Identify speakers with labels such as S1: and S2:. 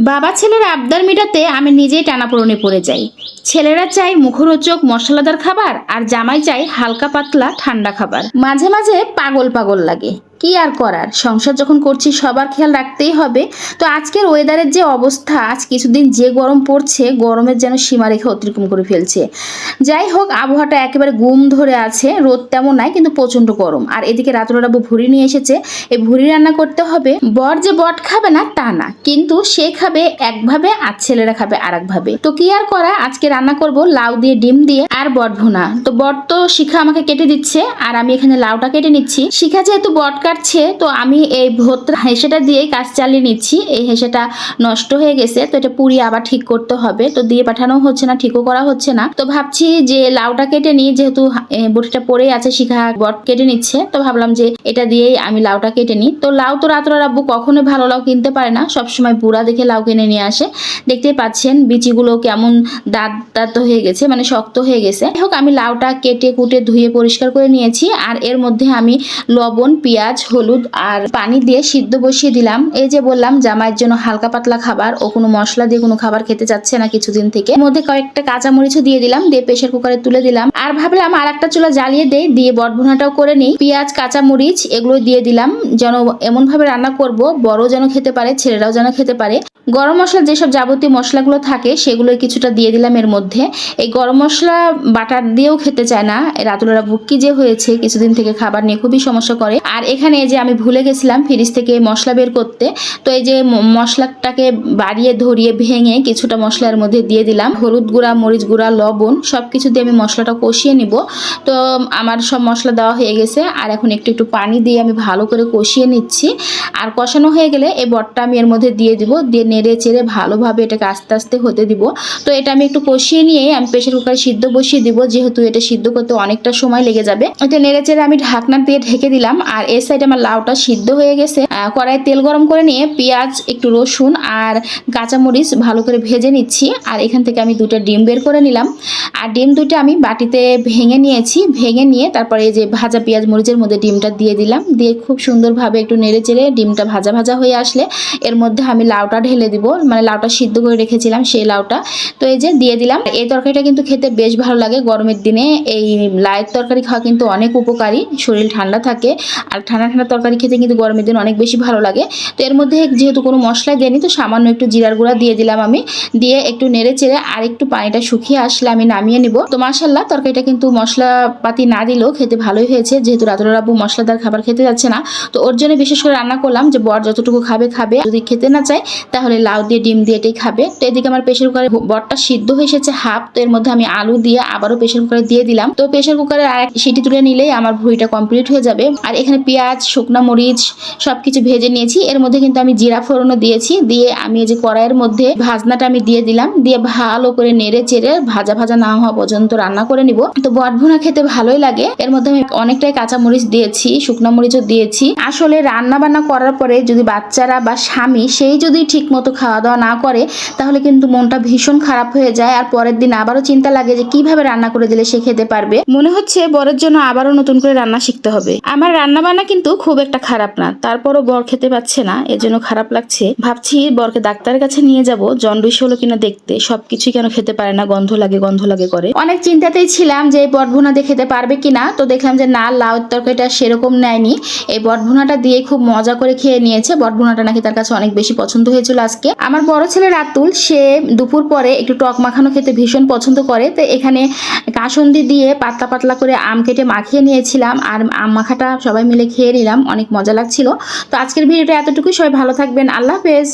S1: বাবা ছেলের আবদার মেটাতে আমি নিজেই টানাপোড়েনে পড়ে যাই। ছেলেরা চায় মুখরোচক মশলাদার খাবার আর জামাই চায় হালকা পাতলা ঠান্ডা খাবার। মাঝে মাঝে পাগল পাগল লাগে, কি আর করার, সংসার যখন করছি সবার খেয়াল রাখতেই হবে। তো আজকের ওয়েদারের যে অবস্থা, আজ কিছুদিন যে গরম পড়ছে, গরমের যেন সীমারেখা অতিক্রম করে ফেলছে। যাই হোক, আবহাওয়াটা একেবারে গুম ধরে আছে, রোদ তেমন নাই কিন্তু প্রচন্ড গরম। আর এদিকে রাতুল আব্বু ভুড়ি নিয়ে এসেছে, এই ভুড়ি রান্না করতে হবে। বর যে বট খাবে না তা না, কিন্তু সে খাবে একভাবে আর ছেলেরা খাবে আর একভাবে। তো কি আর করা, আজকে রান্না করব লাউ দিয়ে ডিম দিয়ে আর বট ভুনা। তো বট তো শিখা আমাকে কেটে দিচ্ছে আর আমি এখানে লাউটা কেটে নিচ্ছি। শিখা যেহেতু বট কাটছে, তো আমি এই ভোত্রা হেসেটা দিয়ে কাজ চালিয়ে নিচ্ছি। এই হেসেটা নষ্ট হয়ে গেছে, তো এটা পুড়িয়ে আবার ঠিক করতে হবে। তো দিয়ে পাঠানো হচ্ছে না, ঠিকও করা হচ্ছে না। তো ভাবছি যে লাউটা কেটে নিই, যেহেতু বটিটা পড়ে আছে, শিখা বট কেটে নিচ্ছে, তো ভাবলাম যে এটা দিয়েই আমি লাউটা কেটে নিই। তো লাউ তো রাতুল আব্বু কখনোই ভালো লাউ কিনতে পারে না, সবসময় বুড়া দেখে লাউ কিনে নিয়ে আসে। দেখতেই পাচ্ছেন বিচিগুলো কেমন দাঁত দাঁত হয়ে গেছে, মানে শক্ত হয়ে গেছে। যাই হোক, আমি লাউটা কেটে কুটে ধুয়ে পরিষ্কার করে নিয়েছি। আর এর মধ্যে আমি লবণ, পেঁয়াজ, হলুদ আর পানি দিয়ে সিদ্ধ বসিয়ে দিলাম। এই যে বললাম জামাইয়ের জন্য হালকা পাতলা খাবার, ও কোনো মশলা দিয়ে কোনো খাবার খেতে চাচ্ছে না কিছুদিন থেকে। এর মধ্যে কয়েকটা কাঁচামরিচও দিয়ে দিলাম, দিয়ে প্রেসার কুকারে তুলে দিলাম। আর ভাবলাম আর একটা চুলা জ্বালিয়ে দেই, দিয়ে বট ভুনাটাও করে নিই। পেঁয়াজ, কাঁচামরিচ এগুলো দিয়ে দিলাম, যেন এমন ভাবে রান্না করব বড় যেন খেতে পারে, ছেলেরাও যেন খেতে পারে। গরম মশলা যেসব যাবতীয় মশলাগুলো থাকে সেগুলো কিছুটা দিয়ে দিলাম এর মধ্যে। এই গরম মশলা বাটার দিয়েও খেতে চায় না রাতুল আব্বু, কি যে হয়েছে, কিছুদিন থেকে খাবার নিয়ে খুবই সমস্যা করে। আর এখানে এই যে আমি ভুলে গেছিলাম ফ্রিজ থেকে মশলা বের করতে, তো এই যে মশলাটাকে বাড়িয়ে ধরিয়ে ভেঙে কিছুটা মশলার মধ্যে দিয়ে দিলাম। হলুদ গুঁড়া, মরিচ গুঁড়া, লবণ সবকিছু দিয়ে আমি মশলাটা কষিয়ে নিব। তো আমার সব মশলা দেওয়া হয়ে গেছে, আর এখন একটু একটু পানি দিয়ে আমি ভালো করে কষিয়ে নিচ্ছি। আর কষানো হয়ে গেলে এই বটটা আমি এর মধ্যে দিয়ে দিব, দিয়ে নেড়ে চেড়ে ভালোভাবে এটাকে আস্তে আস্তে হতে দিব। তো এটা আমি একটু কষিয়ে নিয়ে আমি প্রেসার কুকারে সিদ্ধ বসিয়ে দিব, যেহেতু এটা সিদ্ধ করতে অনেকটা সময় লেগে যাবে। এটা নেড়ে চেড়ে আমি ঢাকনা দিয়ে ঢেকে দিলাম। আর এই সাইডে আমার লাউটা সিদ্ধ হয়ে গেছে। কড়াইয়ে তেল গরম করে নিয়ে পেঁয়াজ, একটু রসুন আর কাঁচামরিচ ভালো করে ভেজে নিচ্ছি। আর এখান থেকে আমি দুটো ডিম বের করে নিলাম। আর ডিম দুটো আমি বাটিতে ভেঙে নিয়েছি, ভেঙে নিয়ে তারপরে এই যে ভাজা পেঁয়াজ মরিচের মধ্যে ডিমটা দিয়ে দিলাম, দিয়ে খুব সুন্দরভাবে একটু নেড়ে চেড়ে ডিমটা ভাজা ভাজা হয়ে আসলে এর মধ্যে আমি লাউটা ঢেলে দিব, মানে লাউটা সিদ্ধ করে রেখেছিলাম সেই লাউটা। তো এই যে দিয়ে দিলাম। এই তরকারিটা কিন্তু খেতে বেশ ভালো লাগে গরমের দিনে। এই লাউয়ের তরকারি খাওয়া কিন্তু অনেক উপকারী, শরীর ঠান্ডা থাকে। আর ঠান্ডা ঠান্ডা তরকারি খেতে কিন্তু গরমের দিন অনেক বেশি ভালো লাগে। তো এর মধ্যে যেহেতু কোনো মশলা দেয়নি, তো সামান্য একটু জিরার গুঁড়া দিয়ে দিলাম আমি, দিয়ে একটু নেড়ে চেড়ে আর একটু পানিটা শুকিয়ে আসলে আমি নামিয়ে নিব। তো মাশাআল্লাহ, তরকারিটা কিন্তু মশলাপাতি না দিলেও খেতে ভালোই হয়েছে, যেহেতু রাতুল আব্বু মশলাদার খাবার খেতে যাচ্ছে না। তো ওর জন্য বিশেষ করে রান্না করলাম যে বর যতটুকু খাবে খাবে, যদি খেতে না চায় তাহলে লাউ দিয়ে ডিম দিয়ে এটাই খাবে। তো এদিকে আমার প্রেসার কুকারে বরটা সিদ্ধ হয়ে এসেছে হাফ, তো এর মধ্যে আমি আলু দিয়ে আবারও প্রেসার কুকারে দিয়ে দিলাম। তো প্রেসার কুকারে আর এক সিটি তুলে নিলেই আমার ভুঁড়িটা কমপ্লিট হয়ে যাবে। আর এখানে পেঁয়াজ, শুকনা মরিচ সবকিছু ভেজে নিয়েছি। এর মধ্যে কিন্তু আমি জিরা ফোড়নও দিয়েছি, দিয়ে আমি এই যে কড়াইয়ের মধ্যে ভাজনাটা আমি দিয়ে দিলাম, দিয়ে ভালো করে নেড়ে চেড়ে ভাজা ভাজা না হওয়া পর্যন্ত রান্না করে নিব। তো বট ভুনা খেতে ভালোই লাগে। এর মধ্যে আমি অনেকটাই কাঁচা মরিচ দিয়েছি, শুকনা মরিচও দিয়েছি। আসলে রান্না বান্না করার পরে যদি বাচ্চারা বা স্বামী সেই যদি ঠিক মতো খাওয়া দাওয়া না করে, তাহলে কিন্তু মনটা ভীষণ খারাপ হয়ে যায়। আর পরের দিন আবারও চিন্তা লাগে যে কিভাবে রান্না করে দিলে সে খেতে পারবে। মনে হচ্ছে বরের জন্য আবারও নতুন করে রান্না শিখতে হবে। আমার রান্না বান্না কিন্তু খুব একটা খারাপ না, তারপরও বর খেতে পাচ্ছে না, এর জন্য খারাপ লাগছে। ভাবছি বরকে ডাক্তারের কাছে নিয়ে যাব, জন্ডিস হলো কিনা দেখতে। সবকিছুই কেন খেতে পারে না, গন্ধ লাগে গন্ধ লাগে করে। অনেক চিন্তাতেই ছিলাম যে এই বট ভুনা দিয়ে খেতে পারবে কিনা, তো দেখলাম যে না, লাউয়ের তরকারিটা সেরকম নেয়নি, এই বট ভুনাটা দিয়ে খুব মজা করে খেয়ে নিয়েছে। বট ভুনাটা নাকি তার কাছে অনেক বেশি পছন্দ হয়েছিল আজকে। আমার বড় ছেলে রাতুল, সে দুপুর পরে একটু টক মাখানো খেতে ভীষণ পছন্দ করে। তো এখানে কাসুন্দি দিয়ে পাতলা পাতলা করে আম কেটে মাখিয়ে নিয়েছিলাম, আর আম মাখাটা সবাই মিলে খেয়ে নিলাম, অনেক মজা লাগছিল। তো আজকের ভিডিওটা এতটুকুই, সবাই ভালো থাকবেন, আল্লাহ হাফেজ।